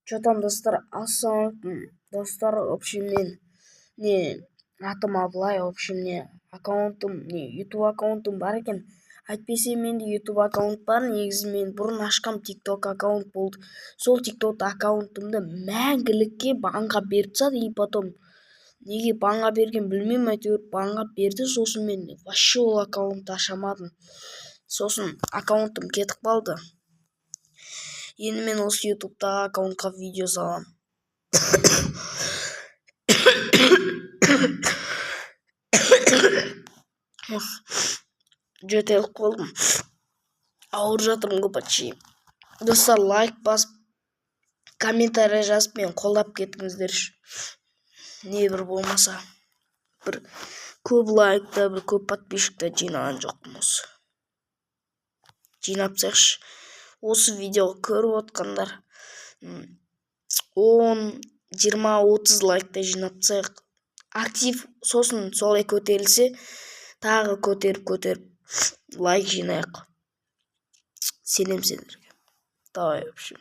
Что там, достар? Ассалаумалейкум, достар. В общем, не атым Абылай. В общем, YouTube аккаунтым бар екен. Әйтпесе менде YouTube аккаунт бар. Негізі мен бұрын ашқам TikTok аккаунт болды. Сол TikTok аккаунтымды мәңгілікке банға беріп тастады. И потом неге банға берген білмеймін, әйтеуір банға берді. Сосын мен вообще ол аккаунтты ашамадым. Сосын аккаунтым кетіп қалды. Енді мен осы ютубтағы аккаунтқа видео салам. Жөтеліп қалдым. Ауырып жатырмын ғой почти. Достар, лайк басып, комментарий жазып, мен қолдап кетіңіздерші. Не бір болмаса. Бір көп лайкта, бір көп подписчикта жинаған жоқпын осы. Жинапсайықшы. Осы видеоны көріп отқандар 10, 20, 30 лайкта жинапсайық. Актив сосын солай көтерілсе, тағы көтеріп лайк жинайық. Сенем сендерге. Давай, в общем.